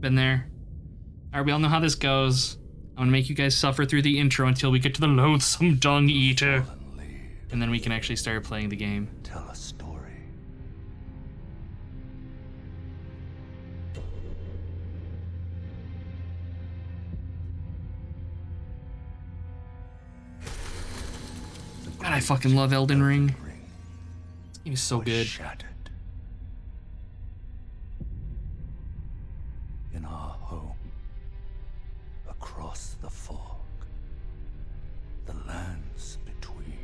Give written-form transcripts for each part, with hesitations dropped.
Been there. Alright, we all know how this goes. I'm gonna make you guys suffer through the intro until we get to the loathsome dung eater. And then we can actually start playing the game. Tell a story. God, I fucking love Elden Ring. This game is so good. Shattered. In our home, across the fog, the lands between.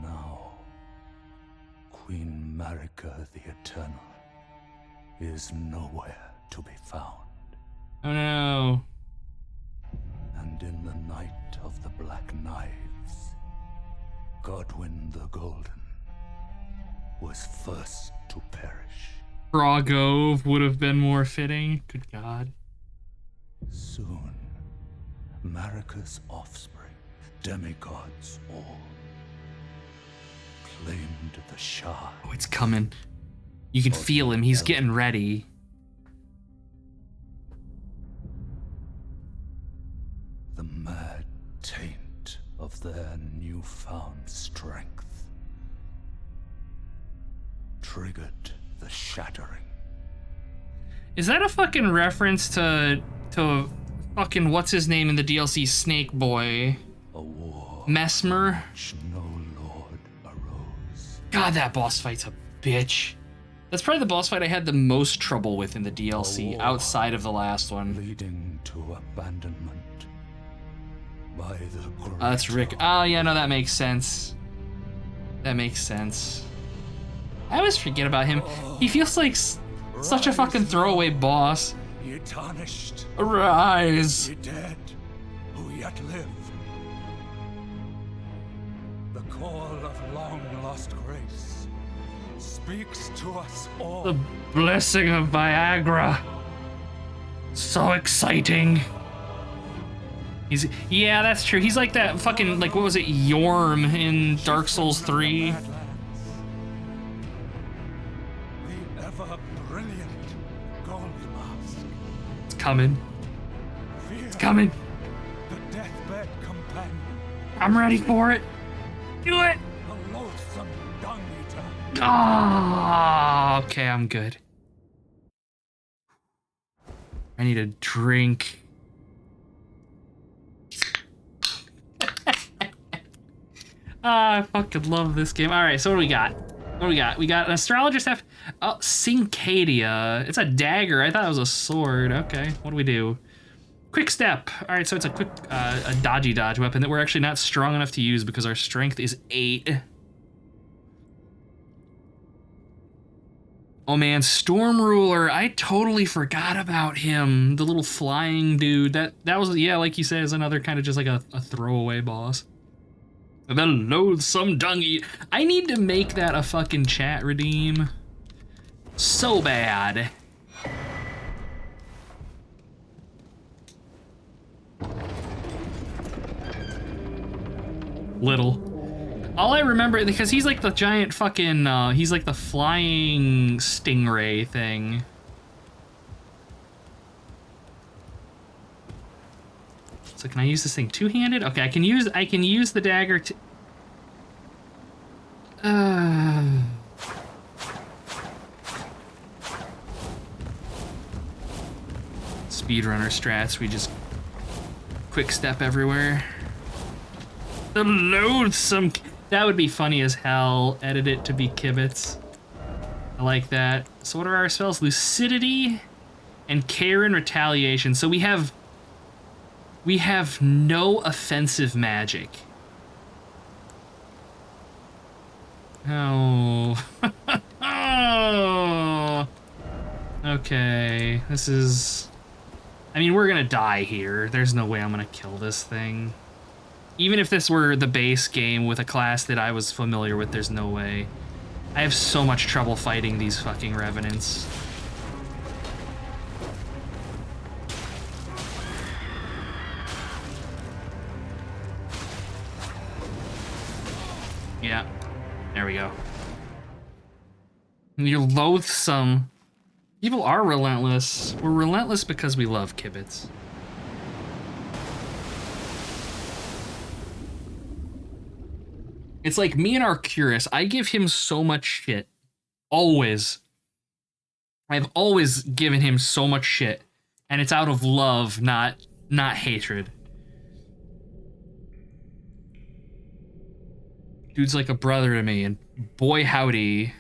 Now, Queen Marika the Eternal is nowhere to be found. Oh no. And in the night of the Black Knives, Godwyn the Golden was first to perish. Frogove would have been more fitting. Good God. Soon, Marika's offspring, demigods all, claimed the shard. Oh, it's coming. You can feel him. He's getting ready. The mad taint of their newfound strength triggered the Shattering. Is that a fucking reference to fucking what's his name in the DLC, Snake Boy? A war Mesmer? which no lord arose. God, that boss fight's a bitch. That's probably the boss fight I had the most trouble with in the DLC, outside of the last one. Leading to abandonment by the great. That's Rick. Oh, yeah, no, that makes sense. That makes sense. I always forget about him. He feels like such a fucking throwaway boss. Ye tarnished, Arise! ye dead, who yet live. The call of long lost grace speaks to us all. The blessing of Viagra. So exciting. Yeah, that's true. He's like that fucking, like, what was it, Yorm in Dark Souls 3? The ever brilliant gold mask. It's coming. Fear, It's coming. the deathbed companion. I'm ready for it. Do it. The loathsome dung eater. Oh, okay, I'm good. I need a drink. I fucking love this game. All right, so what do we got? What do we got? We got an astrologer's staff. Oh, Syncadia. It's a dagger. I thought it was a sword. Okay, what do we do? Quick step. All right, so it's a quick, a dodgy dodge weapon that we're actually not strong enough to use because our strength is 8. Oh man, Storm Ruler. I totally forgot about him. The little flying dude. That was, yeah, like you said, is another kind of just like a throwaway boss. The loathsome dung eater. I need to make that a fucking chat redeem. So bad. Little. All I remember, because he's like the giant fucking, he's like the flying stingray thing. So can I use this thing two-handed? Okay, I can use the dagger to... Speedrunner strats, we just quick step everywhere. The loathsome... That would be funny as hell. Edit it to be kibitz. I like that. So what are our spells? Lucidity and Care and Retaliation. So we have no offensive magic. Oh. Oh. Okay. This is... I mean, we're gonna die here. There's no way I'm gonna kill this thing. Even if this were the base game with a class that I was familiar with, there's no way. I have so much trouble fighting these fucking revenants. Yeah. There we go. You're loathsome. People are relentless. We're relentless because we love kibitz. It's like me and Arcurus. I give him so much shit. Always. I've always given him so much shit. And it's out of love, not hatred. Dude's like a brother to me, and boy howdy.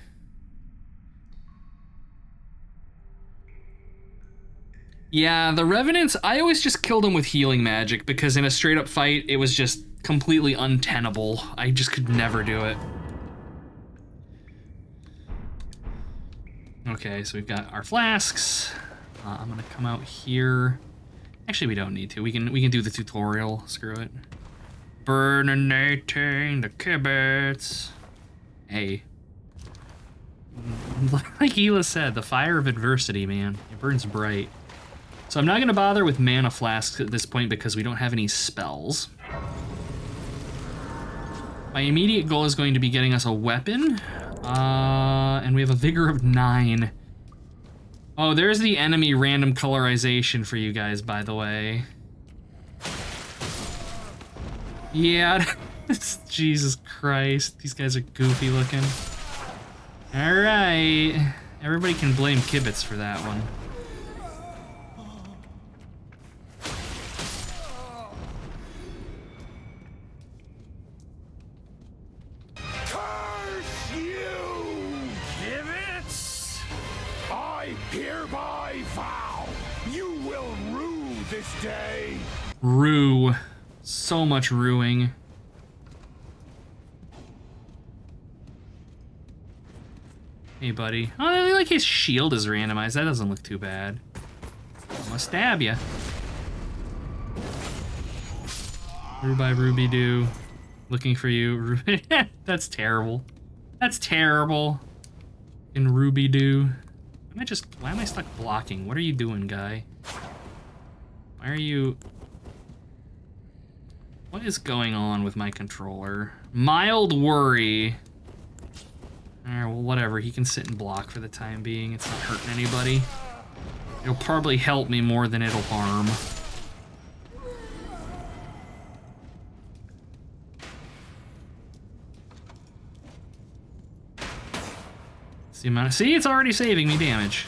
Yeah, the Revenants, I always just killed them with healing magic because in a straight up fight, it was just completely untenable. I just could never do it. Okay, so we've got our flasks. I'm gonna come out here. Actually, we don't need to. We can do the tutorial. Screw it. Burninating the kibitz. Hey. Like Hila said, the fire of adversity, man. It burns bright. So I'm not going to bother with mana flasks at this point because we don't have any spells. My immediate goal is going to be getting us a weapon. And we have a vigor of 9. Oh, there's the enemy random colorization for you guys, by the way. Yeah, Jesus Christ, these guys are goofy looking. All right, everybody can blame kibitz for that one. Curse you, kibitz! I hereby vow you will rue this day. Rue. So much ruing. Hey, buddy. Oh, I like his shield is randomized. That doesn't look too bad. I'm gonna stab ya. Ruby Ruby Doo. Looking for you. That's terrible. That's terrible. In Ruby Doo. Why am I stuck blocking? What are you doing, guy? Why are you... What is going on with my controller? Mild worry. Alright, well, whatever. He can sit and block for the time being. It's not hurting anybody. It'll probably help me more than it'll harm. It's the amount of... See, it's already saving me damage.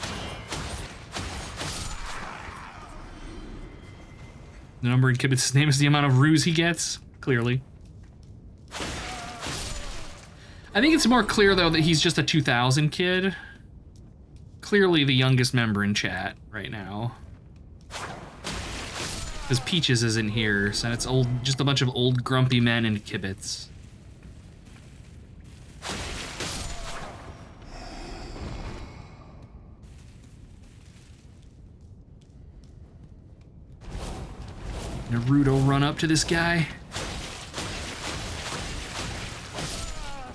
The number in Kibitz's name is the amount of ruse he gets, clearly. I think it's more clear, though, that he's just a 2000 kid. Clearly the youngest member in chat right now. Because Peaches isn't here, so it's just a bunch of old grumpy men in kibitz. Naruto run up to this guy.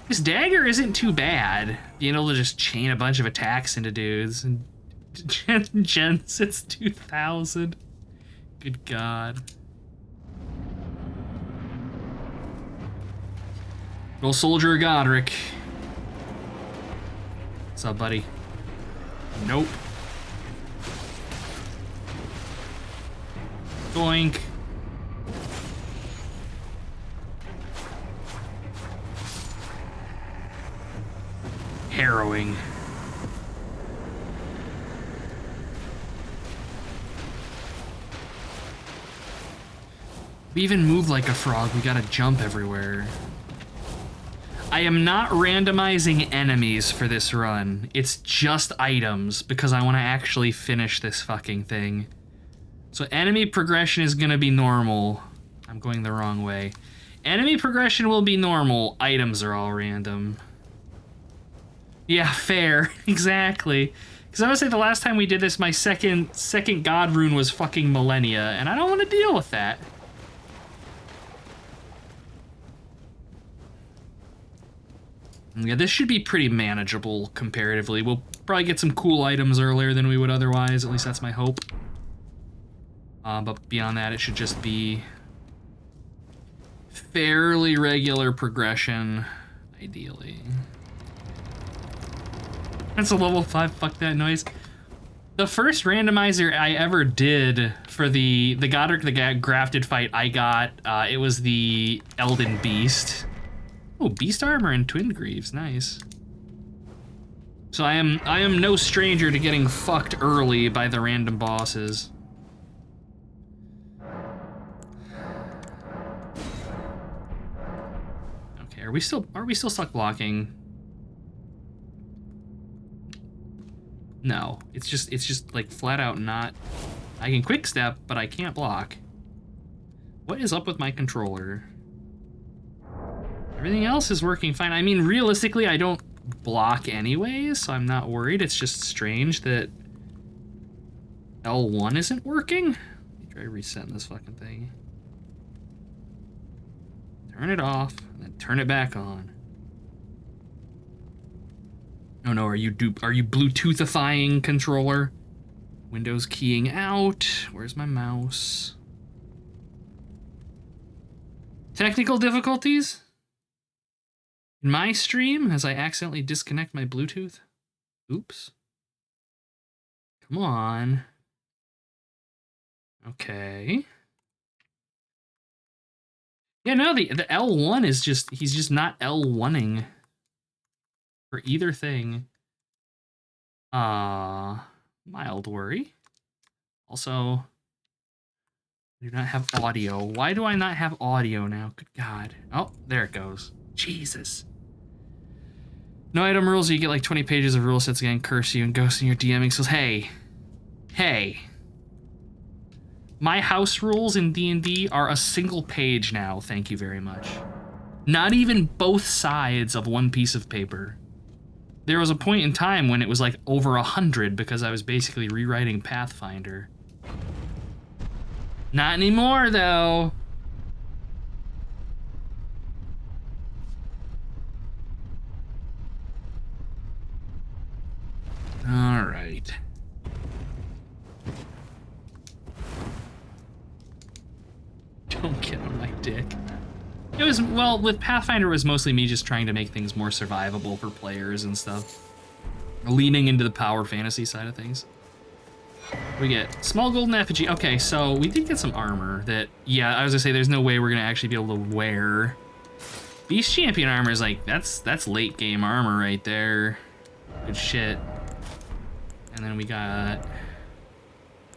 This dagger isn't too bad. Being able to just chain a bunch of attacks into dudes. And Jen sits 2000. Good God. Old soldier Godric. What's up, buddy? Nope. Doink. Harrowing. We even move like a frog. We gotta jump everywhere. I am not randomizing enemies for this run. It's just items because I want to actually finish this fucking thing. So enemy progression is gonna be normal. I'm going the wrong way. Enemy progression will be normal. Items are all random. Yeah, fair. Exactly. Because I would say the last time we did this, my second God rune was fucking millennia, and I don't want to deal with that. Yeah, this should be pretty manageable comparatively. We'll probably get some cool items earlier than we would otherwise. At least that's my hope. But beyond that, it should just be fairly regular progression. Ideally. That's a level 5, fuck that noise. The first randomizer I ever did for the Godric the Grafted fight I got, it was the Elden Beast. Oh, Beast Armor and Twin Greaves, nice. So I am no stranger to getting fucked early by the random bosses. Okay, are we still stuck blocking? No, it's just like flat out not. I can quick step, but I can't block. What is up with my controller? Everything else is working fine. I mean, realistically, I don't block anyways, so I'm not worried. It's just strange that L1 isn't working. Let me try resetting this fucking thing. Turn it off, and then turn it back on. Oh no, are you Bluetoothifying controller? Windows keying out. Where's my mouse? Technical difficulties? In my stream, as I accidentally disconnect my Bluetooth? Oops. Come on. Okay. Yeah, no, the L1 is just, he's just not L1ing for either thing. Mild worry. Also, I do not have audio. Why do I not have audio now? Good God. Oh, there it goes. Jesus. No item rules, you get like 20 pages of rule sets again, curse you and ghost in your DMing skills. Hey. My house rules in D&D are a single page now, thank you very much. Not even both sides of one piece of paper. There was a point in time when it was like over 100 because I was basically rewriting Pathfinder. Not anymore, though. All right. Don't get on my dick. It was, well, with Pathfinder, it was mostly me just trying to make things more survivable for players and stuff. Leaning into the power fantasy side of things. We get small golden effigy. Okay, so we did get some armor that, yeah, I was gonna say there's no way we're gonna actually be able to wear. Beast Champion armor is like, that's late game armor right there. Good shit. And then we got,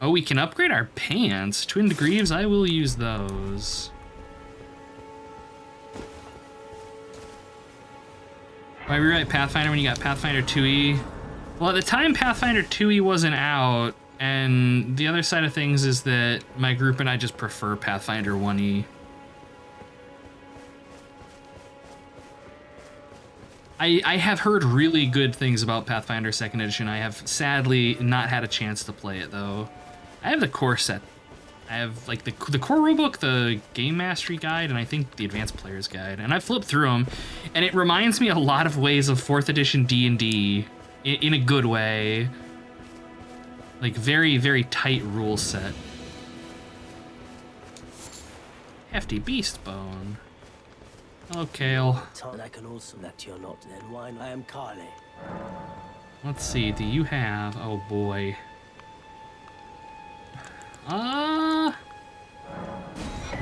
oh, we can upgrade our pants. Twin Greaves, I will use those. Why rewrite Pathfinder when you got Pathfinder 2e? Well, at the time Pathfinder 2e wasn't out, and the other side of things is that my group and I just prefer Pathfinder 1e. I have heard really good things about Pathfinder 2nd Edition. I have sadly not had a chance to play it though. I have the core set. I have like the core rulebook, the game mastery guide, and I think the advanced player's guide. And I flipped through them, and it reminds me a lot of ways of 4th edition D&D in a good way. Like very, very tight rule set. Hefty beast bone. Hello, Kale. I can also let you not then wine. I am Carly. Let's see, do you have, oh boy.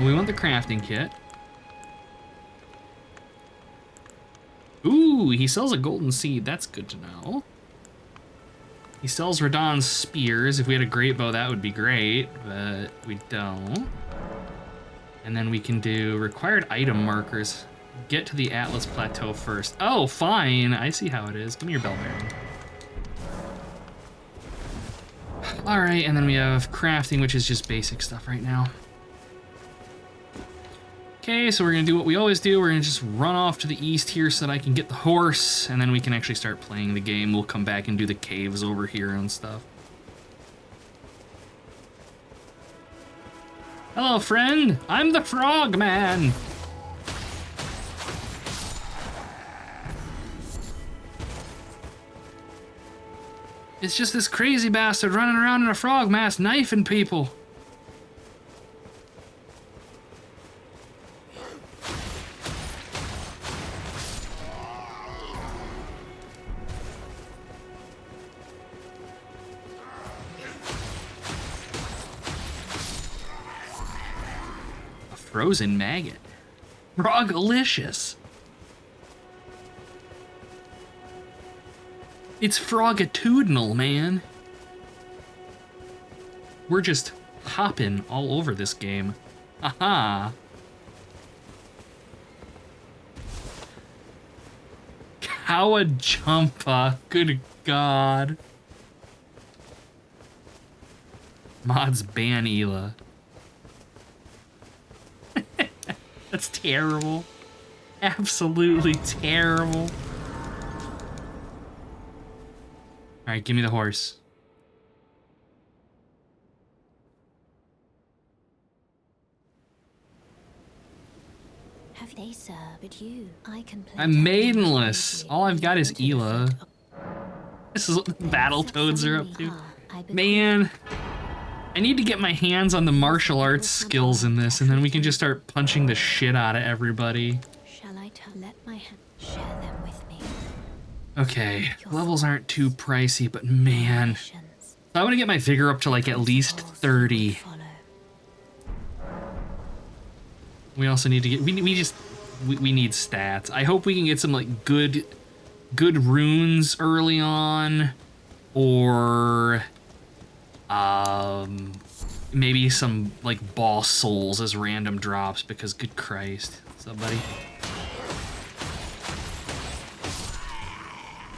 We want the crafting kit. Ooh, he sells a golden seed. That's good to know. He sells Radahn's spears. If we had a great bow, that would be great, but we don't. And then we can do required item markers. Get to the Atlas Plateau first. Oh, fine. I see how it is. Give me your bell bearing. All right, and then we have crafting, which is just basic stuff right now. Okay, so we're gonna do what we always do. We're gonna just run off to the east here so that I can get the horse, and then we can actually start playing the game. We'll come back and do the caves over here and stuff. Hello, friend. I'm the FrogMan. It's just this crazy bastard running around in a frog mask knifing people. Frozen maggot. Frogalicious. It's frogatudinal, man. We're just hopping all over this game. Haha. Kawajumpa. Good God. Mods ban Ela. That's terrible. Absolutely terrible. Alright, give me the horse. Have they, sir? But you, I can play. I'm maidenless. All I've got is Ela. This is what the Battletoads are up to. Man, I need to get my hands on the martial arts skills in this, and then we can just start punching the shit out of everybody. Shall I let my hand share them with me? Okay, levels aren't too pricey, but man. So I want to get my vigor up to like at least 30. We also need to get, we need stats. I hope we can get some like good runes early on, or maybe some like boss souls as random drops, because good Christ. What's up, buddy?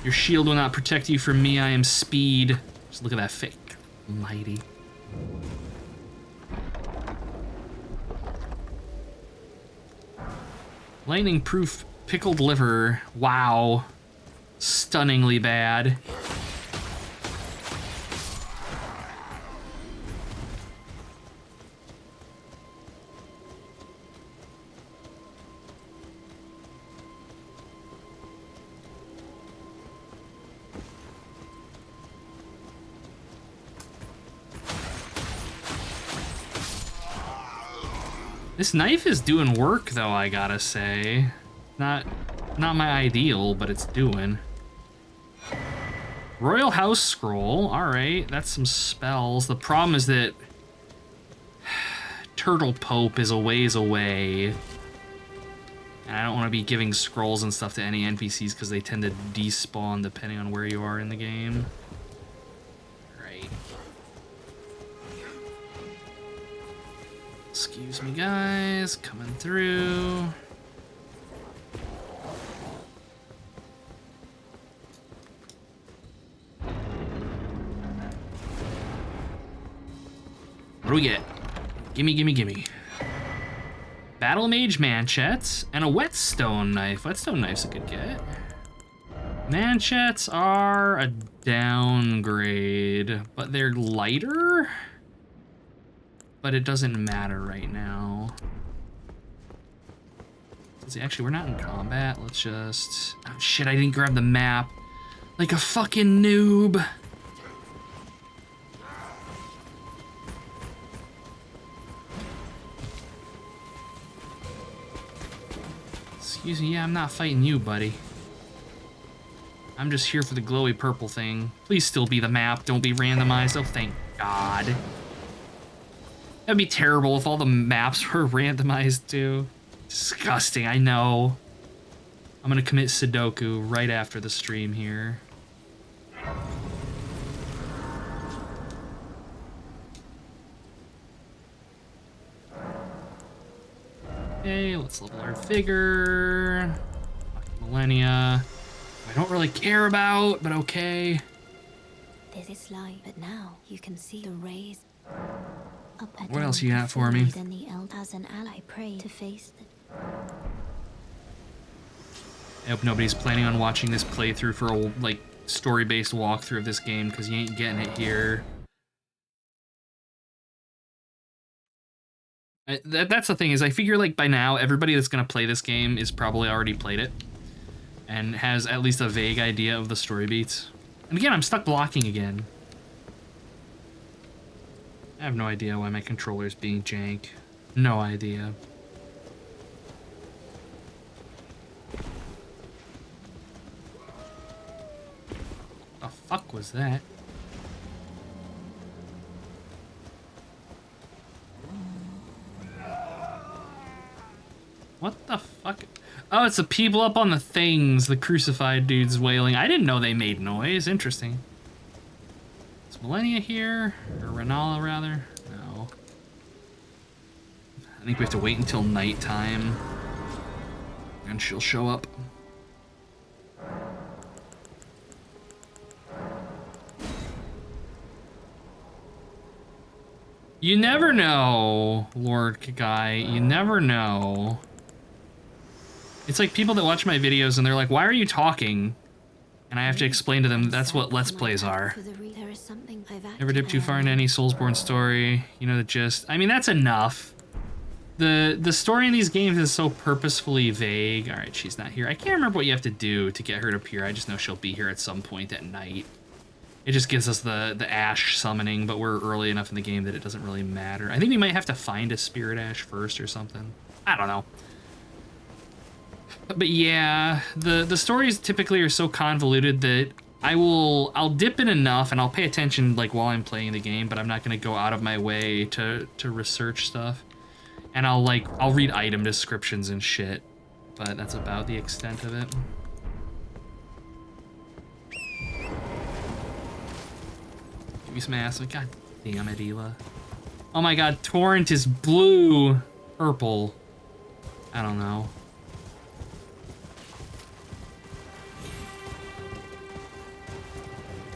Your shield will not protect you from me. I am speed. Just look at that fake. Mighty. Lightning proof pickled liver. Wow. Stunningly bad. This knife is doing work, though, I gotta say. Not my ideal, but it's doing. Royal House Scroll. Alright, that's some spells. The problem is that Turtle Pope is a ways away. And I don't want to be giving scrolls and stuff to any NPCs because they tend to despawn depending on where you are in the game. Right. Excuse me, guys. Coming through. What do we get? Gimme, gimme, gimme. Battle Mage Manchettes and a Whetstone Knife. Whetstone Knife's a good get. Manchettes are a downgrade, but they're lighter? But it doesn't matter right now. Let's see, actually, we're not in combat. Let's just... Oh, shit, I didn't grab the map. Like a fucking noob. Excuse me, yeah, I'm not fighting you, buddy. I'm just here for the glowy purple thing. Please still be the map, don't be randomized. Oh, thank God. That'd be terrible if all the maps were randomized too. Disgusting, I know. I'm gonna commit Sudoku right after the stream here. Okay, let's level our vigor. Millennia. I don't really care about, but okay. This is light, but now you can see the rays. What else you got for me? Then the as an ally pray to face the... I hope nobody's planning on watching this playthrough for a like story-based walkthrough of this game, because you ain't getting it here. That's the thing, is I figure like by now everybody that's gonna play this game is probably already played it and has at least a vague idea of the story beats. And again, I'm stuck blocking again. I have no idea why my controller's being jank. No idea. The fuck was that? Oh, it's the people up on the things, the crucified dudes wailing. I didn't know they made noise. Interesting. Is Millennia here? Or Renala, rather? No. I think we have to wait until nighttime. And she'll show up. You never know, Lord Kagai. You never know. It's like people that watch my videos and they're like, why are you talking? And I have to explain to them that's what Let's Plays are. Never dip too far into any Soulsborne story. You know the gist. I mean, that's enough. The story in these games is so purposefully vague. All right, she's not here. I can't remember what you have to do to get her to appear. I just know she'll be here at some point at night. It just gives us the ash summoning, but we're early enough in the game that it doesn't really matter. I think we might have to find a spirit ash first or something. I don't know. But yeah, the stories typically are so convoluted that I'll dip in enough and I'll pay attention like while I'm playing the game, but I'm not gonna go out of my way to research stuff. And I'll read item descriptions and shit, but that's about the extent of it. Give me some ass. God damn it, Ela. Oh my god, Torrent is blue. Purple. I don't know.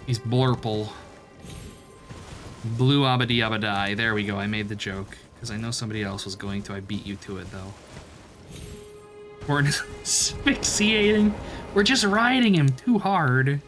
He's blurple. Blue abadi abadai. There we go, I made the joke. Because I know somebody else was going to. I beat you to it, though. Torrent is asphyxiating. We're just riding him too hard.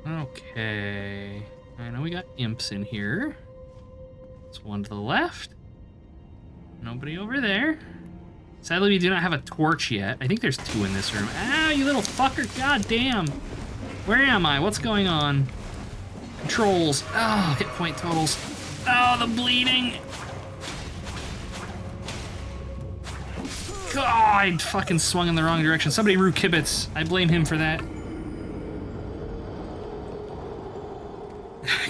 Okay, I know we got imps in here. There's one to the left. Nobody over there. Sadly, we do not have a torch yet. I think there's two in this room. Ah, you little fucker, god damn. Where am I? What's going on? Controls. Oh, hit point totals. Oh, the bleeding. God, I fucking swung in the wrong direction. Somebody Rue Kibitz. I blame him for that.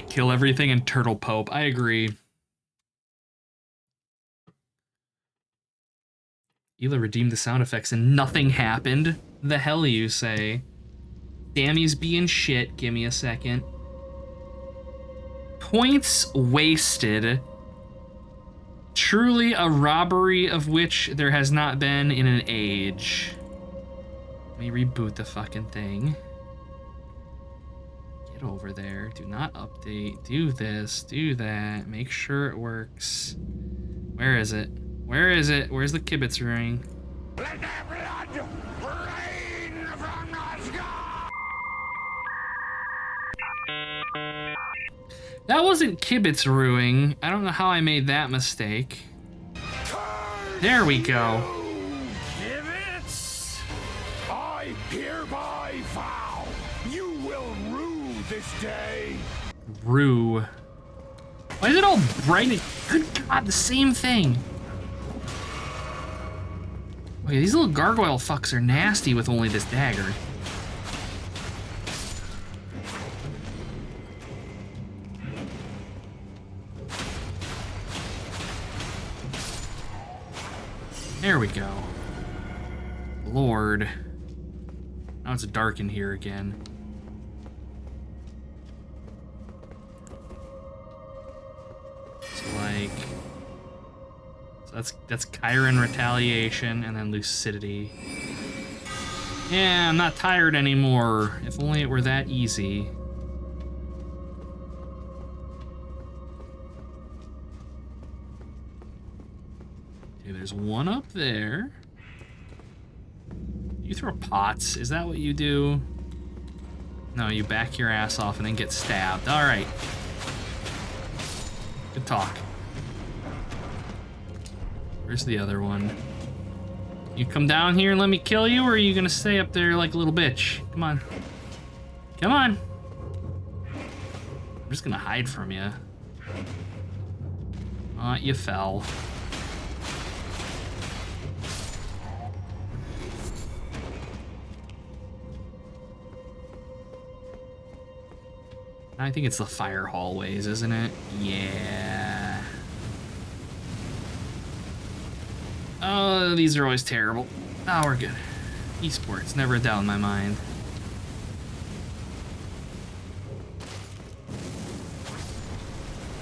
Kill everything and Turtle Pope. I agree. Ela redeemed the sound effects and nothing happened. The hell you say? Dammy's being shit. Give me a second. Points wasted. Truly a robbery of which there has not been in an age. Let me reboot the fucking thing. Over there, do not update, do this, do that, make sure it works. Where is it? Where is it? Where's the kibitz ring? Let the blood rain from the sky! That wasn't kibitz ruing. I don't know how I made that mistake. There we go. Kibitz, I hereby vow you will rue this day. Rue. Why is it all bright? Good God, the same thing. Okay, these little gargoyle fucks are nasty with only this dagger. There we go. Lord. Now it's dark in here again. So that's Chiron Retaliation and then Lucidity. Yeah, I'm not tired anymore. If only it were that easy. Okay, there's one up there. You throw pots, is that what you do? No, you back your ass off and then get stabbed. All right. Good talk. Where's the other one? You come down here and let me kill you, or are you gonna stay up there like a little bitch? Come on. Come on. I'm just gonna hide from you. You fell. I think it's the fire hallways, isn't it? Yeah. Oh, these are always terrible. Oh, we're good. Esports, never a doubt in my mind.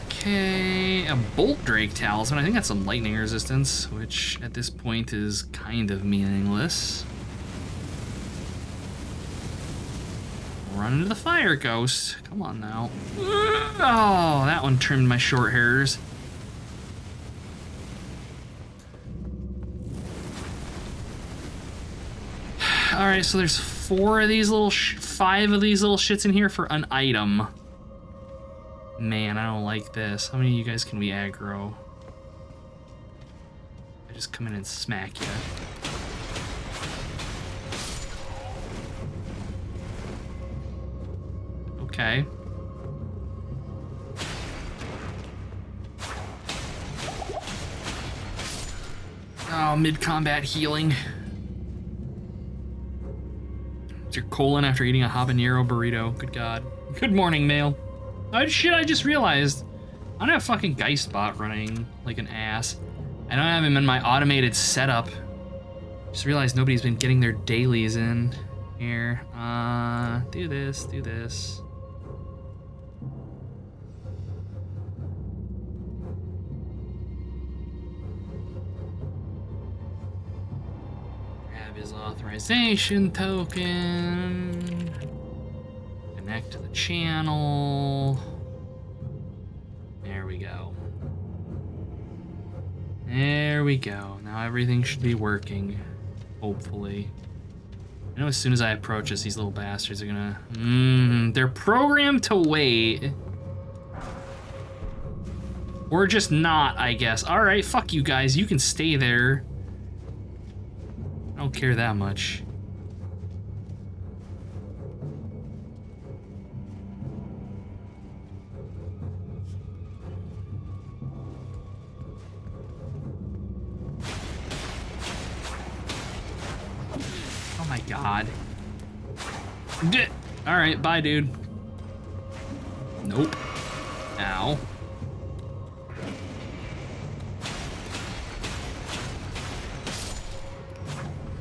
Okay, a Bolt Drake Talisman. I think that's some lightning resistance, which at this point is kind of meaningless. Run into the fire ghost. Come on now. Oh, that one trimmed my short hairs. All right, so there's 5 of these little shits in here for an item. Man, I don't like this. How many of you guys can we aggro? I just come in and smack you. Okay. Oh, mid-combat healing. It's your colon after eating a habanero burrito. Good God. Good morning, Mail. Oh shit, I just realized. I don't have fucking Geistbot running like an ass. I don't have him in my automated setup. Just realized nobody's been getting their dailies in here. Do this, do this. Grab his authorization token. Connect to the channel. There we go. There we go. Now everything should be working. Hopefully. I know as soon as I approach this, these little bastards are gonna... they're programmed to wait. Or just not, I guess. Alright, fuck you guys. You can stay there. I don't care that much. Oh my God. All right, bye, dude. Nope. Ow.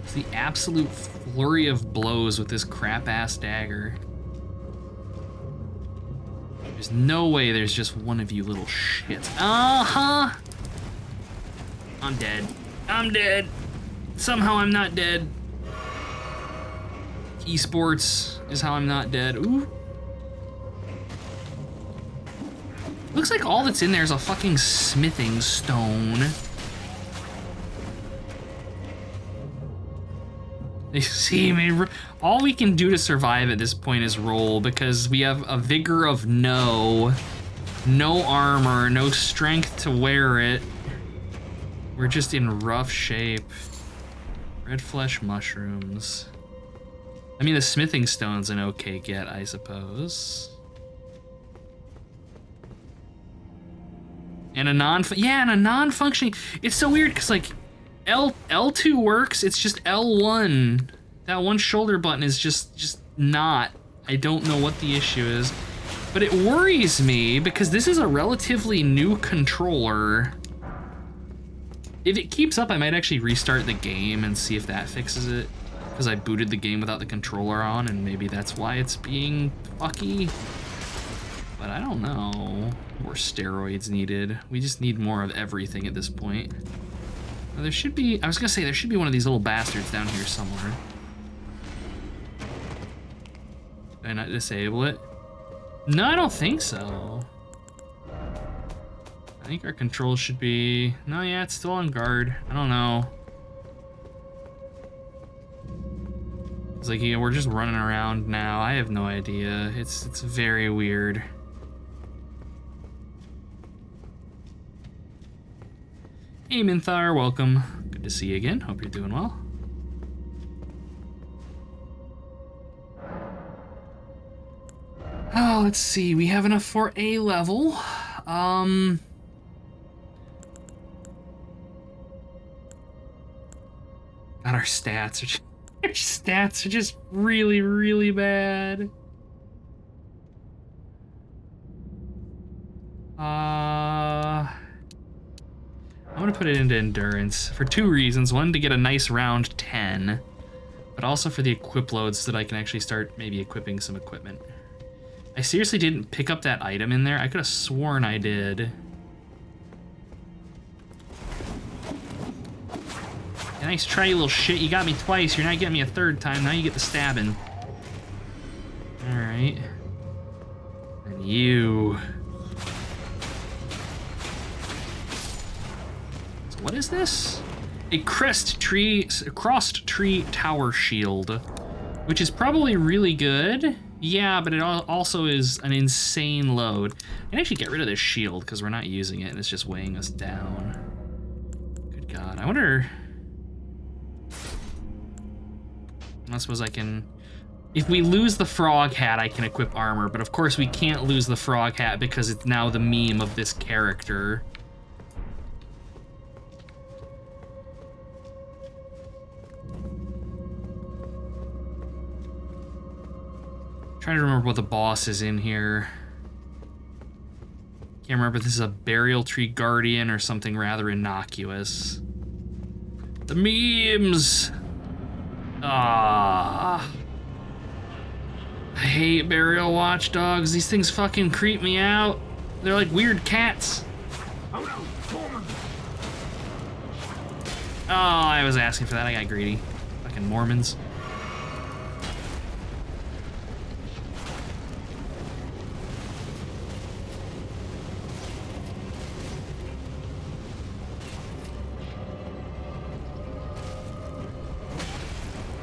It's the absolute flurry of blows with this crap-ass dagger. There's no way there's just one of you little shits. Uh-huh. I'm dead. I'm dead. Somehow I'm not dead. Esports is how I'm not dead. Ooh. Looks like all that's in there is a fucking smithing stone. You see, I mean, all we can do to survive at this point is roll, because we have a vigor of no armor, no strength to wear it. We're just in rough shape. Red flesh mushrooms. I mean, the smithing stone's an okay get, I suppose. And a non-functioning. It's so weird because like L2 works. It's just L1. That one shoulder button is just not. I don't know what the issue is, but it worries me because this is a relatively new controller. If it keeps up, I might actually restart the game and see if that fixes it. Because I booted the game without the controller on, and maybe that's why it's being fucky. But I don't know. More steroids needed. We just need more of everything at this point. Now, there should be, I was gonna say, there should be one of these little bastards down here somewhere. Did I not disable it? No, I don't think so. I think our controls should be, no, yeah, it's still on guard. I don't know. It's like, yeah, we're just running around now. I have no idea. It's very weird. Hey, Minthar, welcome. Good to see you again. Hope you're doing well. Oh, let's see. We have enough for A level. God, our stats are just really, really bad. put it into endurance for 2 reasons. One, to get a nice round 10, but also for the equip loads so that I can actually start maybe equipping some equipment. I seriously didn't pick up that item in there. I could have sworn I did. Nice try, you little shit. You got me twice. You're not getting me a 3rd time. Now you get the stabbing. All right. And you. So what is this? A crossed tree tower shield, which is probably really good. Yeah, but it also is an insane load. I can actually get rid of this shield because we're not using it and it's just weighing us down. Good God, I wonder. I suppose I can. If we lose the frog hat, I can equip armor, but of course we can't lose the frog hat because it's now the meme of this character. Trying to remember what the boss is in here. Can't remember if this is a burial tree guardian or something rather innocuous. The memes! Ah. I hate burial watchdogs. These things fucking creep me out. They're like weird cats. Oh, I was asking for that. I got greedy. Fucking Mormons.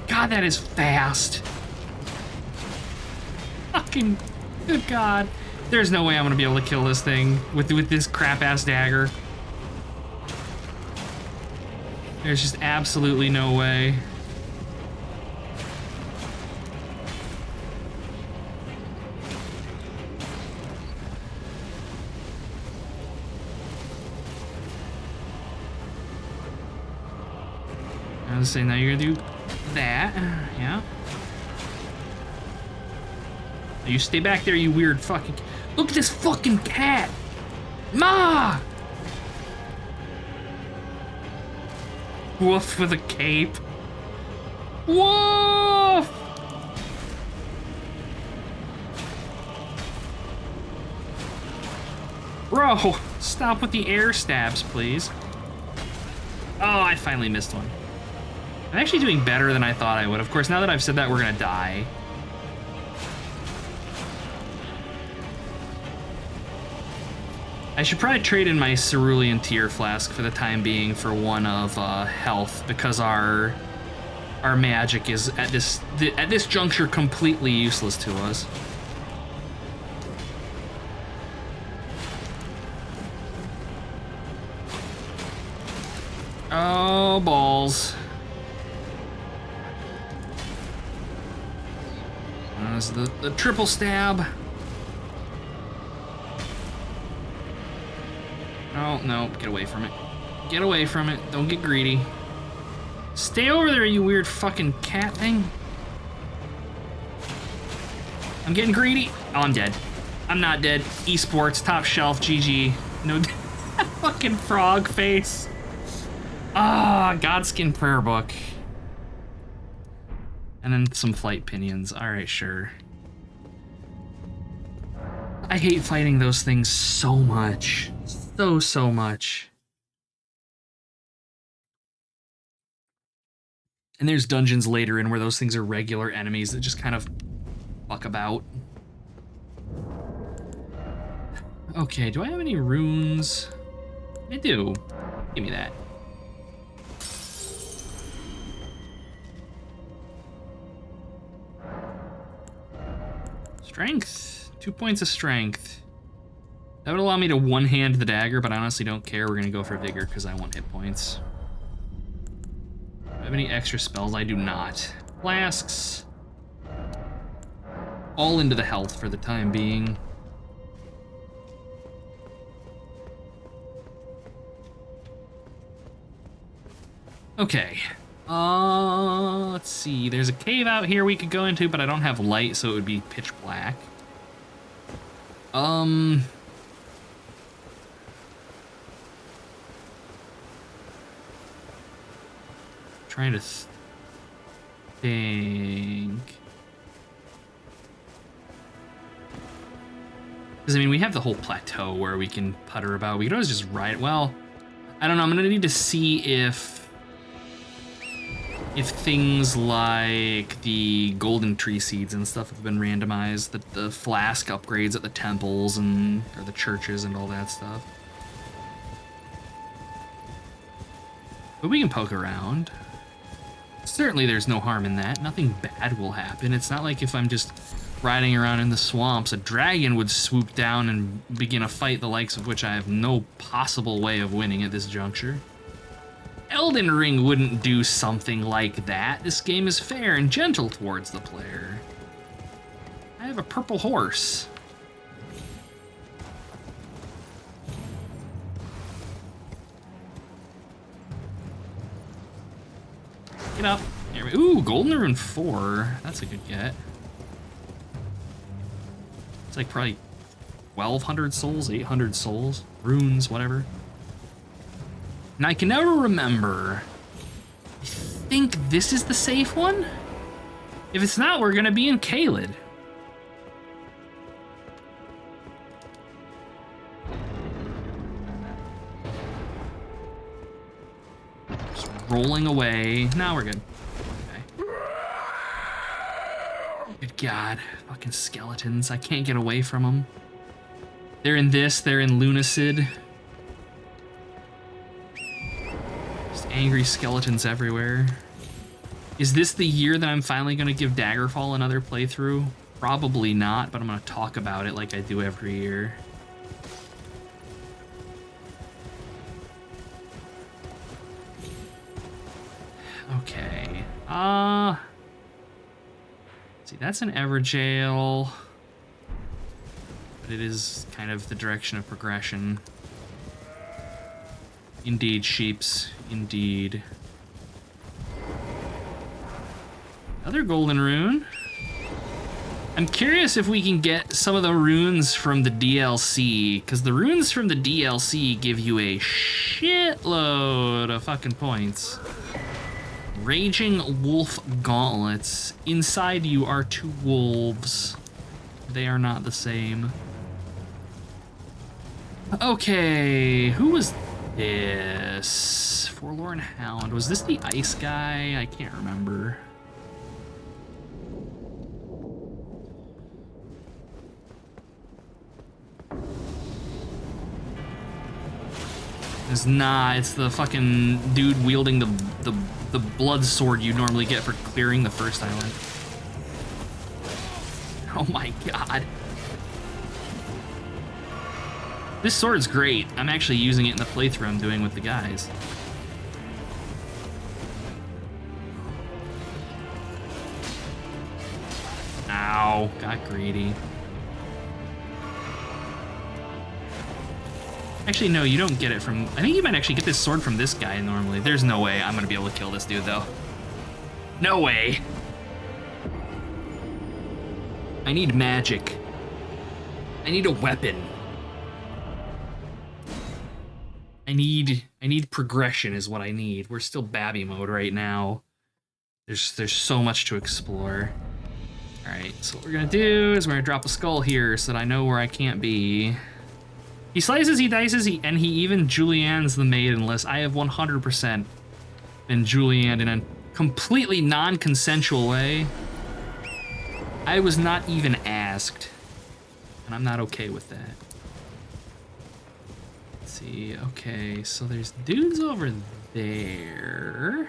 God, that is fast. Fucking good God. There's no way I'm gonna be able to kill this thing with this crap-ass dagger. There's just absolutely no way. I was saying, now you're gonna do that, yeah. You stay back there, you weird fucking. Look at this fucking cat! Ma! Woof with a cape. Woof! Bro, stop with the air stabs, please. Oh, I finally missed one. I'm actually doing better than I thought I would. Of course, now that I've said that, we're gonna die. I should probably trade in my cerulean tear flask for the time being for one of health, because our magic is at this juncture completely useless to us. Oh, balls. This is the triple stab. Oh, no, get away from it. Get away from it. Don't get greedy. Stay over there, you weird fucking cat thing. I'm getting greedy. Oh, I'm dead. I'm not dead. Esports, top shelf, GG. No, fucking frog face. Ah, Godskin prayer book. And then some flight pinions. All right, sure. I hate fighting those things so much. So much. And there's dungeons later in where those things are regular enemies that just kind of fuck about. Okay, do I have any runes? I do. Give me that. Strength. 2 points of strength. That would allow me to one-hand the dagger, but I honestly don't care. We're gonna go for vigor because I want hit points. Do I have any extra spells? I do not. Flasks. All into the health for the time being. Okay. Let's see. There's a cave out here we could go into, but I don't have light, so it would be pitch black. trying to think. Because, I mean, we have the whole plateau where we can putter about. We could always just ride. Well, I don't know. I'm going to need to see if things like the golden tree seeds and stuff have been randomized, the flask upgrades at the temples and or the churches and all that stuff. But we can poke around. Certainly there's no harm in that. Nothing bad will happen. It's not like if I'm just riding around in the swamps, a dragon would swoop down and begin a fight the likes of which I have no possible way of winning at this juncture. Elden Ring wouldn't do something like that. This game is fair and gentle towards the player. I have a purple horse. Get up. There we, ooh, Golden Rune 4. That's a good get. It's like probably 1,200 souls, 800 souls, runes, whatever. And I can never remember. I think this is the safe one? If it's not, we're gonna be in Caelid. Just rolling away. Now we're good. Okay. Good God, fucking skeletons. I can't get away from them. They're in this, they're in Lunacid. Angry skeletons everywhere. Is this the year that I'm finally going to give Daggerfall another playthrough? Probably not, but I'm going to talk about it like I do every year. Okay. See, that's an Everjail. But it is kind of the direction of progression. Indeed, sheeps. Indeed. Another golden rune. I'm curious if we can get some of the runes from the DLC, because the runes from the DLC give you a shitload of fucking points. Raging Wolf Gauntlets. Inside you are 2 wolves. They are not the same. Okay, who was this? Forlorn Hound. Was this the ice guy? I can't remember. It's not. It's the fucking dude wielding the blood sword you normally get for clearing the first island. Oh my God. This sword's great. I'm actually using it in the playthrough I'm doing with the guys. Ow, got greedy. Actually, no, you don't get it from... I think you might actually get this sword from this guy normally. There's no way I'm gonna be able to kill this dude, though. No way. I need magic. I need a weapon. I need progression is what I need. We're still Babby mode right now. There's so much to explore. All right, so what we're gonna do is we're gonna drop a skull here so that I know where I can't be. He slices, he dices, and he even Julianne's the maiden list. I have 100% been Julianne in a completely non-consensual way. I was not even asked, and I'm not okay with that. Let's see, okay, so there's dudes over there.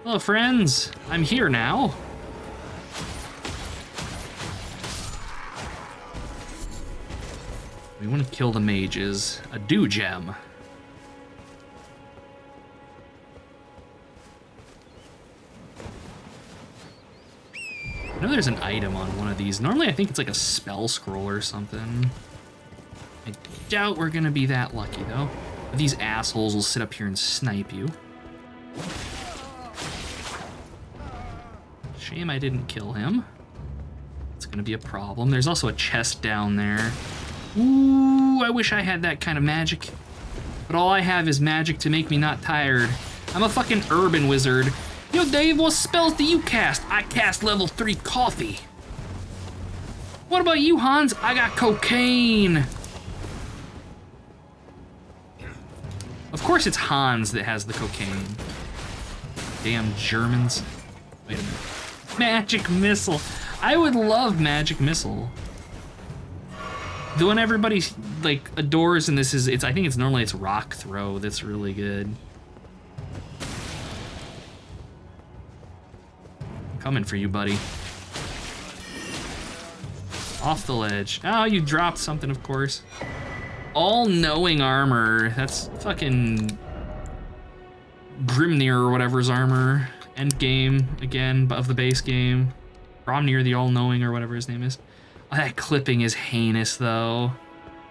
Hello, friends. I'm here now. We want to kill the mages. A dew gem. I know there's an item on one of these. Normally I think it's like a spell scroll or something. I doubt we're gonna be that lucky though. But these assholes will sit up here and snipe you. Shame I didn't kill him. It's gonna be a problem. There's also a chest down there. Ooh, I wish I had that kind of magic. but all I have is magic to make me not tired. I'm a fucking urban wizard. Yo, Dave, what spells do you cast? I cast level 3 coffee. What about you, Hans? I got cocaine. Of course it's Hans that has the cocaine. Damn Germans. Wait a minute. Magic missile. I would love magic missile. The one everybody like adores in this is I think it's normally rock throw that's really good. I'm coming for you, buddy. Off the ledge. Oh, you dropped something, of course. All-knowing armor. That's fucking Grimnir or whatever's armor. End game again of the base game. Gromnir the all-knowing or whatever his name is. Oh, that clipping is heinous though.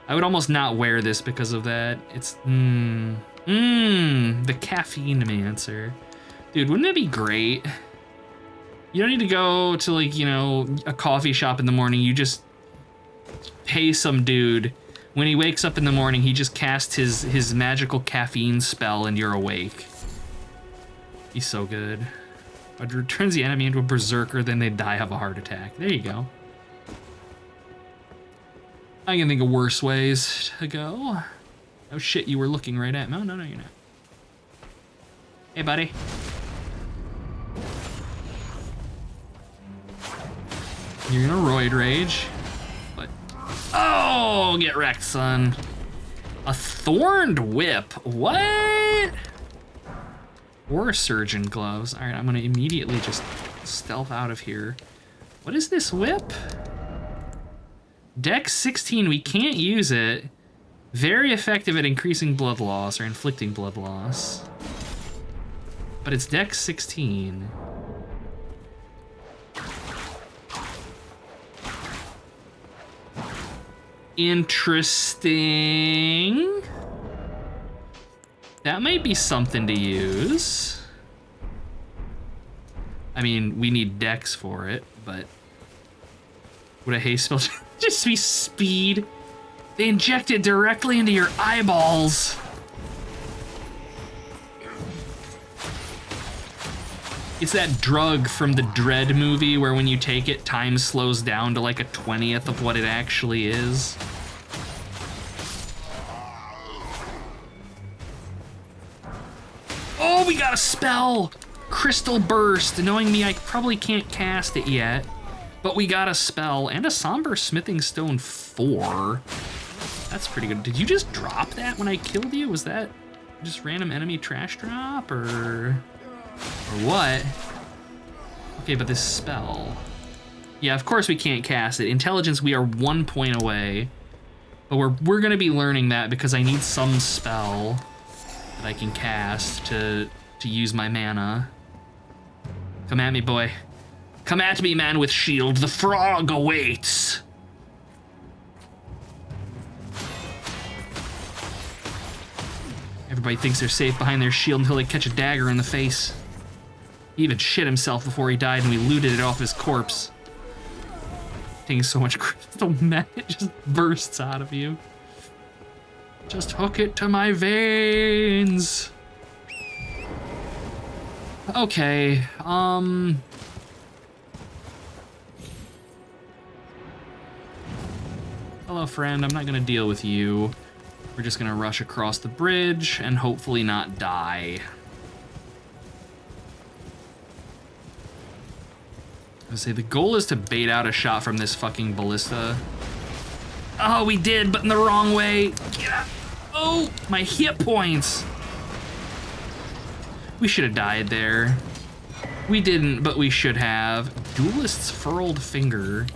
I would almost not wear this because of that. It's the caffeine mancer. Dude, wouldn't it be great? You don't need to go to like, you know, a coffee shop in the morning. You just pay some dude. When he wakes up in the morning, he just casts his magical caffeine spell and you're awake. He's so good. It turns the enemy into a berserker, then they die of a heart attack. There you go. I can think of worse ways to go. Oh shit, you were looking right at me. No, you're not. Hey, buddy. You're gonna roid rage. But oh, get wrecked, son. A thorned whip. What? War surgeon gloves. All right, I'm gonna immediately just stealth out of here. What is this whip? Dex 16, we can't use it. Very effective at increasing blood loss or inflicting blood loss. But it's Dex 16. Interesting. That might be something to use. I mean, we need Dex for it, but would a haste spell just be speed? They inject it directly into your eyeballs. It's that drug from the Dread movie where when you take it, time slows down to like a 20th of what it actually is. Oh, we got a spell! Crystal Burst. Knowing me, I probably can't cast it yet, but we got a spell and a Somber Smithing Stone 4. That's pretty good. Did you just drop that when I killed you? Was that just random enemy trash drop or what? Okay, but this spell. Yeah, of course we can't cast it. Intelligence, we are 1 point away, but we're gonna be learning that because I need some spell that I can cast to use my mana. Come at me, boy. Come at me, man with shield. The frog awaits. Everybody thinks they're safe behind their shield until they catch a dagger in the face. He even shit himself before he died and we looted it off his corpse. Taking so much crystal meth, it just bursts out of you. Just hook it to my veins. Okay, hello, friend. I'm not gonna deal with you. We're just gonna rush across the bridge and hopefully not die. I say the goal is to bait out a shot from this fucking ballista. Oh, we did, but in the wrong way. Get up. Oh, my hit points. We should have died there. We didn't, but we should have. Duelist's Furled Finger.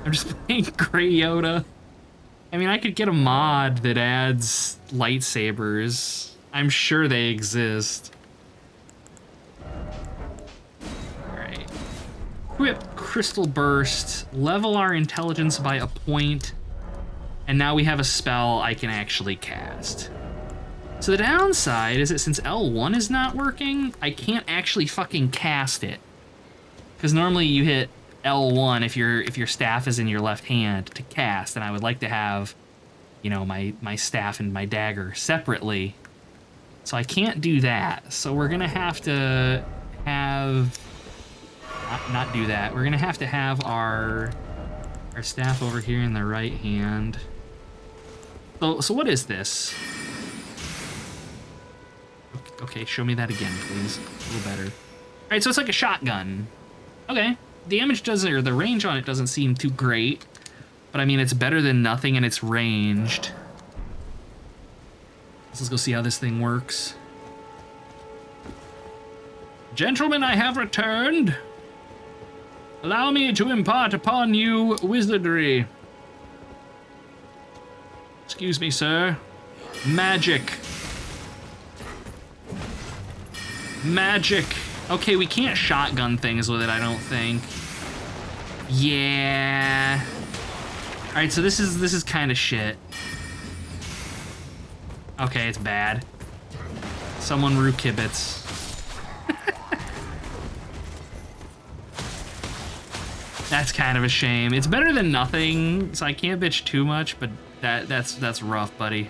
I'm just playing Grey Yoda. I mean, I could get a mod that adds lightsabers. I'm sure they exist. Alright. Equip Crystal Burst, level our intelligence by a point, and now we have a spell I can actually cast. So the downside is that since L1 is not working, I can't actually fucking cast it. Because normally you hit L1 if your staff is in your left hand to cast, and I would like to have, you know, my staff and my dagger separately. So I can't do that. So we're gonna have to have not do that. We're gonna have to have our staff over here in the right hand. So what is this? Okay, show me that again, please. A little better. All right, so it's like a shotgun. Okay, damage doesn't, or the range on it doesn't seem too great, but I mean, it's better than nothing and it's ranged. Let's go see how this thing works. Gentlemen, I have returned. Allow me to impart upon you wizardry. Excuse me, sir. Magic. Magic. Okay, we can't shotgun things with it, I don't think. Yeah. All right, so this is kind of shit. Okay, it's bad. Someone rue kibitz. That's kind of a shame. It's better than nothing, so I can't bitch too much, but that's rough, buddy.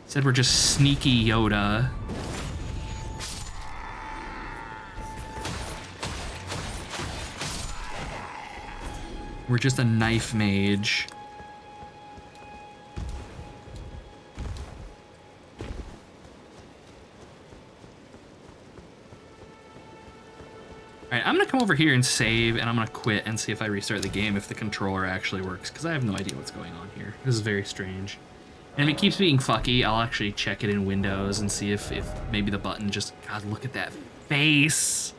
Said we're just sneaky Yoda. We're just a knife mage. Alright, I'm gonna come over here and save, and I'm gonna quit and see if I restart the game if the controller actually works, because I have no idea what's going on here. This is very strange. And if it keeps being fucky, I'll actually check it in Windows and see if maybe the button just... God, look at that face!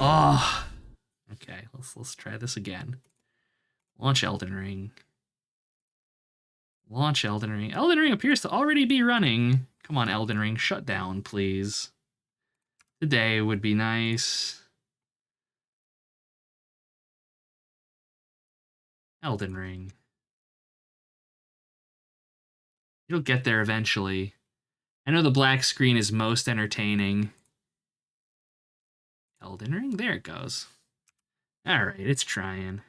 Oh! Okay, let's try this again. Launch Elden Ring. Launch Elden Ring. Elden Ring appears to already be running. Come on, Elden Ring, shut down, please. Today would be nice. Elden Ring. You'll get there eventually. I know the black screen is most entertaining. Elden Ring? There it goes. Alright, it's trying.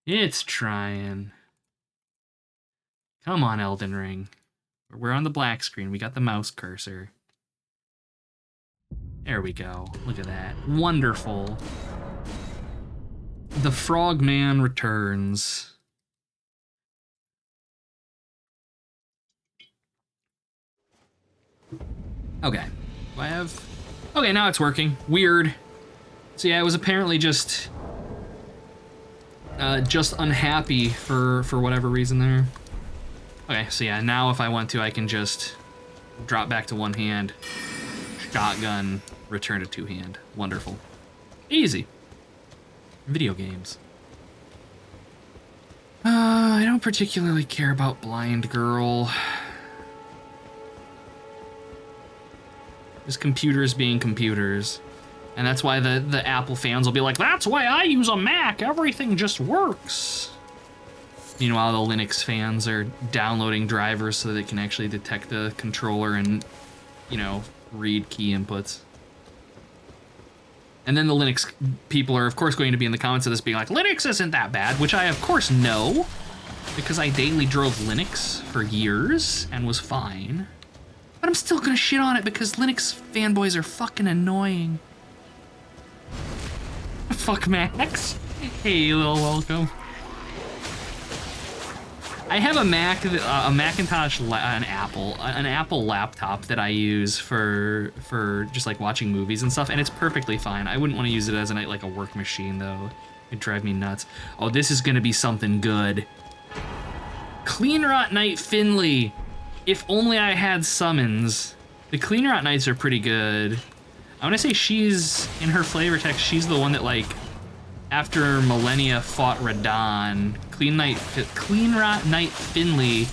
It's trying. Come on, Elden Ring. We're on the black screen. We got the mouse cursor. There we go. Look at that. Wonderful. The FrogMan returns. Okay. Do I have... Okay, now it's working. Weird. So yeah, it was apparently just unhappy for whatever reason there. Okay, so yeah, now if I want to, I can just drop back to one hand, shotgun, return to two hand. Wonderful. Easy. Video games. I don't particularly care about Blind Girl. Just computers being computers. And that's why the Apple fans will be like, that's why I use a Mac, everything just works. Meanwhile, the Linux fans are downloading drivers so they can actually detect the controller and, you know, read key inputs. And then the Linux people are, of course, going to be in the comments of this being like, Linux isn't that bad, which I, of course, know, because I daily drove Linux for years and was fine. But I'm still gonna shit on it because Linux fanboys are fucking annoying. Fuck Max. Hey, little welcome. I have a Mac, a Macintosh, an Apple laptop that I use for just like watching movies and stuff, and it's perfectly fine. I wouldn't want to use it as like a work machine though. It'd drive me nuts. Oh, this is gonna be something good. Cleanrot Knight Finley. If only I had summons. The Cleanrot Knights are pretty good. I want to say she's, in her flavor text, she's the one that, like, after Millennia fought Radahn, Cleanrot Knight Finley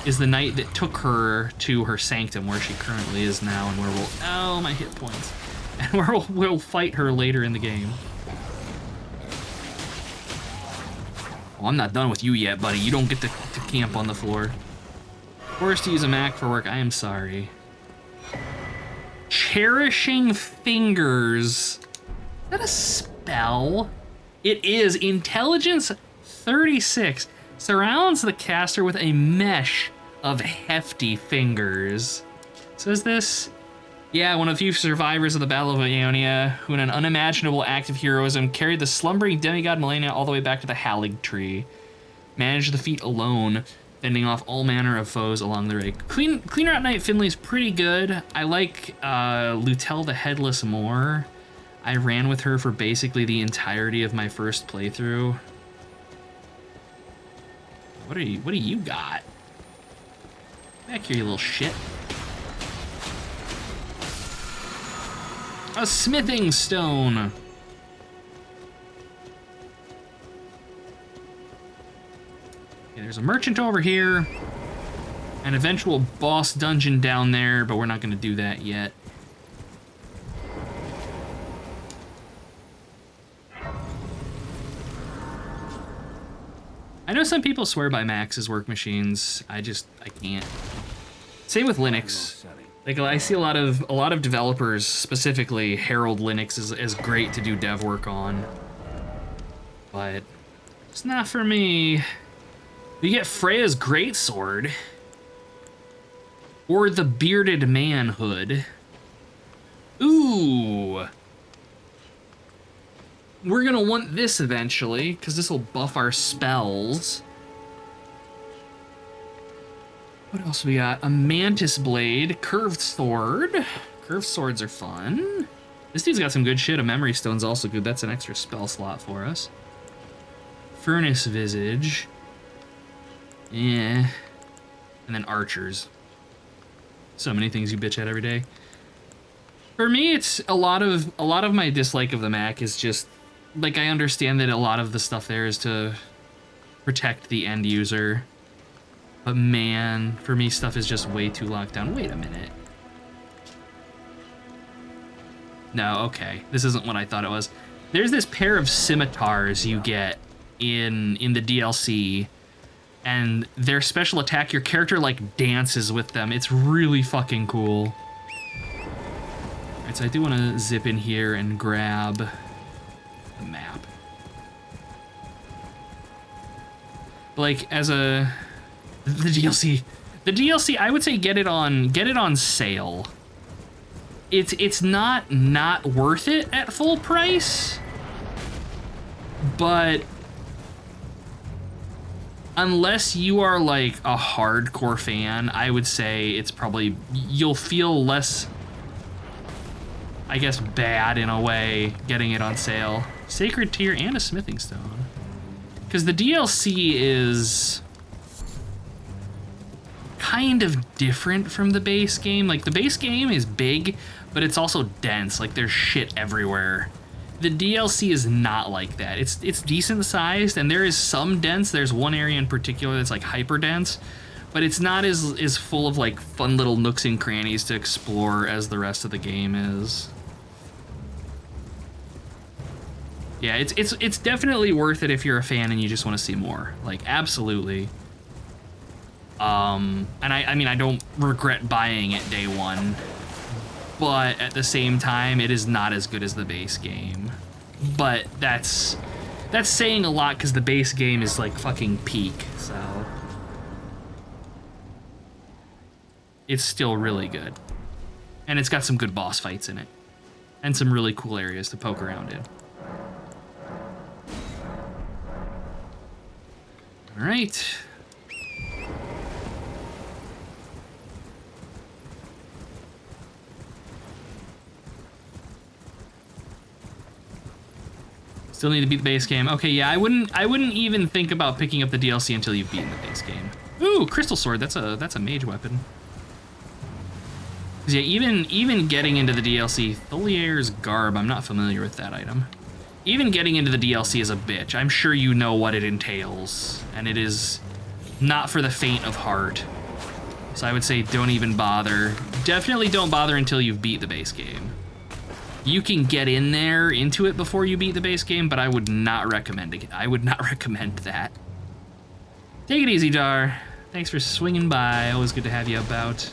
is the knight that took her to her sanctum, where she currently is now, and where we'll... Oh, my hit points. And where we'll fight her later in the game. Oh, I'm not done with you yet, buddy. You don't get to camp on the floor. Forced to use a Mac for work. I am sorry. Cherishing Fingers. Is that a spell? It is. Intelligence 36. Surrounds the caster with a mesh of hefty fingers. Says this? Yeah, one of the few survivors of the Battle of Ionia, who in an unimaginable act of heroism carried the slumbering demigod Millennia all the way back to the Halig tree. Managed the feat alone, fending off all manner of foes along the way. Clean Route Knight Finley's pretty good. I like Lutel the Headless more. I ran with her for basically the entirety of my first playthrough. What do you got? Back here, you little shit. A smithing stone. Okay, there's a merchant over here. An eventual boss dungeon down there, but we're not gonna do that yet. I know some people swear by Macs as work machines. I can't. Same with Linux. Like, I see a lot of developers specifically herald Linux as great to do dev work on, but it's not for me. You get Freya's Greatsword or the Bearded Manhood. Ooh. We're gonna want this eventually, because this will buff our spells. What else we got? A Mantis Blade, Curved Sword. Curved Swords are fun. This dude's got some good shit. A Memory Stone's also good. That's an extra spell slot for us. Furnace Visage. Yeah. And then Archers. So many things you bitch at every day. For me, it's a lot of my dislike of the Mac is just, like, I understand that a lot of the stuff there is to protect the end user. But man, for me, stuff is just way too locked down. Wait a minute. No, okay. This isn't what I thought it was. There's this pair of scimitars you get in the DLC, and their special attack, your character, like, dances with them. It's really fucking cool. Alright, so I do want to zip in here and grab the map. But, like, as a... The DLC, I would say get it on sale. It's not worth it at full price, but unless you are like a hardcore fan, I would say it's probably, you'll feel less, I guess, bad in a way getting it on sale. Sacred Tear and a Smithing Stone. Because the DLC is kind of different from the base game. Like, the base game is big, but it's also dense. Like, there's shit everywhere. The DLC is not like that. It's decent sized, and there is some dense. There's one area in particular that's like hyper dense, but it's not as full of like fun little nooks and crannies to explore as the rest of the game is. Yeah, it's definitely worth it if you're a fan and you just want to see more. Like, absolutely. And I mean, I don't regret buying it day one, but at the same time, it is not as good as the base game. But that's saying a lot, because the base game is like fucking peak, so it's still really good. And it's got some good boss fights in it, and some really cool areas to poke around in. All right. Still need to beat the base game. Okay, yeah, I wouldn't even think about picking up the DLC until you've beaten the base game. Ooh, Crystal Sword, that's a mage weapon. 'Cause yeah, even getting into the DLC, Tholier's Garb, I'm not familiar with that item. Even getting into the DLC is a bitch. I'm sure you know what it entails, and it is not for the faint of heart. So I would say don't even bother. Definitely don't bother until you've beat the base game. You can get into it before you beat the base game, but I would not recommend it. I would not recommend that. Take it easy, Dar. Thanks for swinging by. Always good to have you about.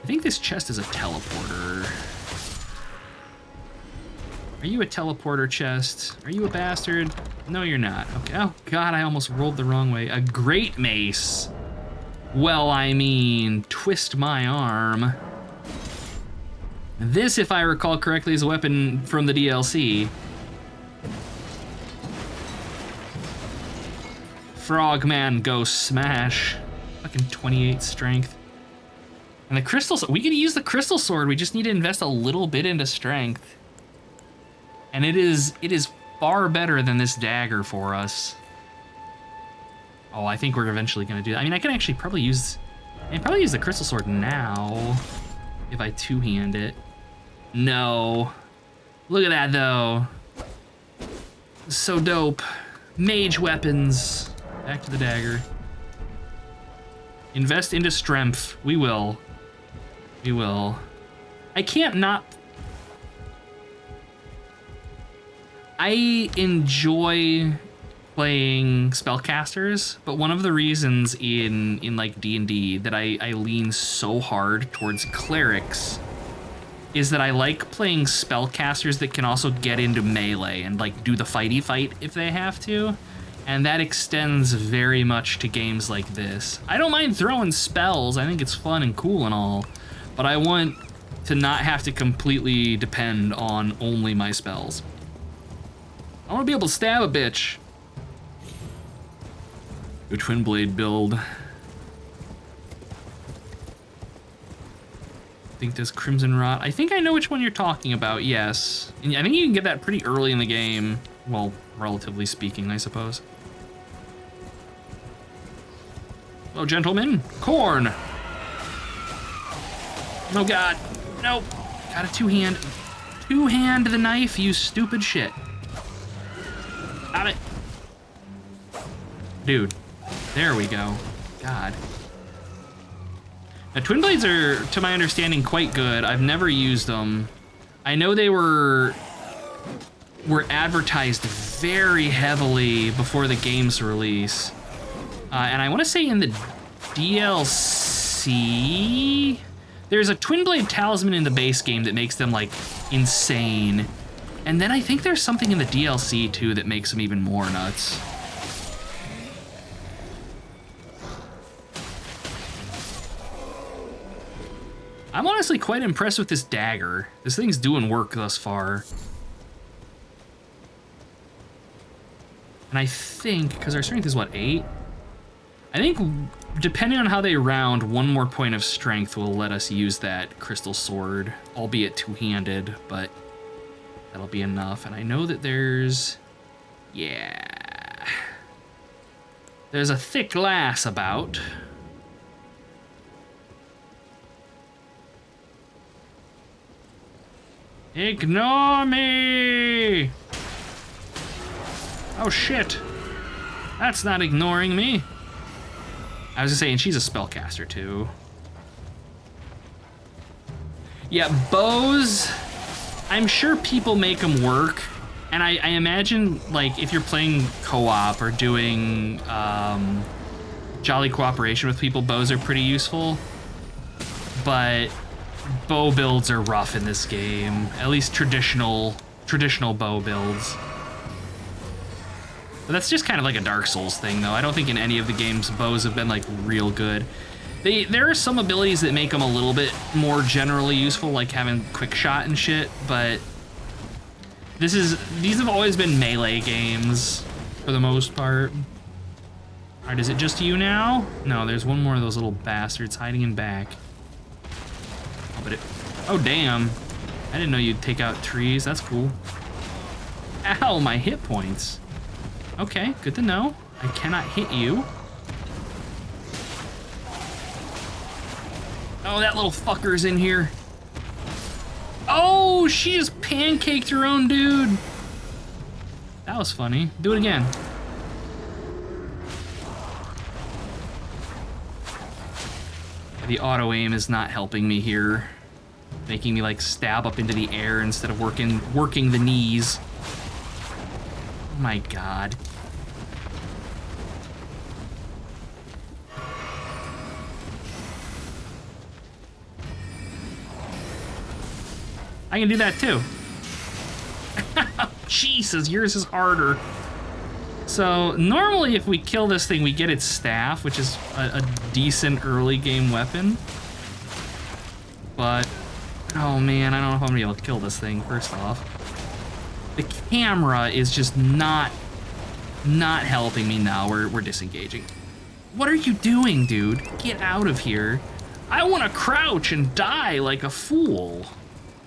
I think this chest is a teleporter. Are you a teleporter chest? Are you a bastard? No, you're not. Okay. Oh, God, I almost rolled the wrong way. A great mace. Well, I mean, twist my arm. This, if I recall correctly, is a weapon from the DLC. FrogMan go smash. Fucking 28 strength. And the crystal, we could use the crystal sword. We just need to invest a little bit into strength. And it is far better than this dagger for us. Oh, I think we're eventually gonna do that. I mean, I can actually probably use the crystal sword now if I two-hand it. No. Look at that though. So dope. Mage weapons. Back to the dagger. Invest into strength. We will. We will. I can't not. I enjoy playing spellcasters, but one of the reasons in like D&D that I lean so hard towards clerics is that I like playing spellcasters that can also get into melee and like do the fighty fight if they have to. And that extends very much to games like this. I don't mind throwing spells, I think it's fun and cool and all, but I want to not have to completely depend on only my spells. I want to be able to stab a bitch. Your twin blade build. I think this Crimson Rot. I think I know which one you're talking about, yes. And I think you can get that pretty early in the game. Well, relatively speaking, I suppose. Hello, gentlemen. Corn. Oh, God. Nope. Got a two-hand. Two-hand the knife, you stupid shit. Got it. Dude. There we go. God. Now, twin blades are, to my understanding, quite good. I've never used them. I know they were advertised very heavily before the game's release. And I want to say in the DLC, there's a twin blade talisman in the base game that makes them like insane. And then I think there's something in the DLC too that makes them even more nuts. I'm honestly quite impressed with this dagger. This thing's doing work thus far. And I think, because our strength is what, 8? I think depending on how they round, one more point of strength will let us use that crystal sword, albeit two-handed, but that'll be enough. And I know that there's, yeah. There's a thick glass about. Ignore me! Oh shit. That's not ignoring me. I was just saying, she's a spellcaster too. Yeah, bows, I'm sure people make them work. And I imagine, like, if you're playing co-op or doing jolly cooperation with people, bows are pretty useful. But bow builds are rough in this game. At least traditional bow builds. But that's just kind of like a Dark Souls thing, though. I don't think in any of the games bows have been like real good. There are some abilities that make them a little bit more generally useful, like having quick shot and shit, but these have always been melee games for the most part. All right, is it just you now? No, there's one more of those little bastards hiding in back. Oh, but oh damn. I didn't know you'd take out trees. That's cool. Ow, my hit points. Okay, good to know. I cannot hit you. Oh, that little fucker's in here. Oh, she just pancaked her own dude. That was funny. Do it again. The auto aim is not helping me here. Making me like stab up into the air instead of working the knees. Oh my god. I can do that too. Jesus, yours is harder. So normally if we kill this thing, we get its staff, which is a decent early game weapon. But, oh man, I don't know if I'm gonna be able to kill this thing, first off. The camera is just not helping me now. We're disengaging. What are you doing, dude? Get out of here. I wanna crouch and die like a fool.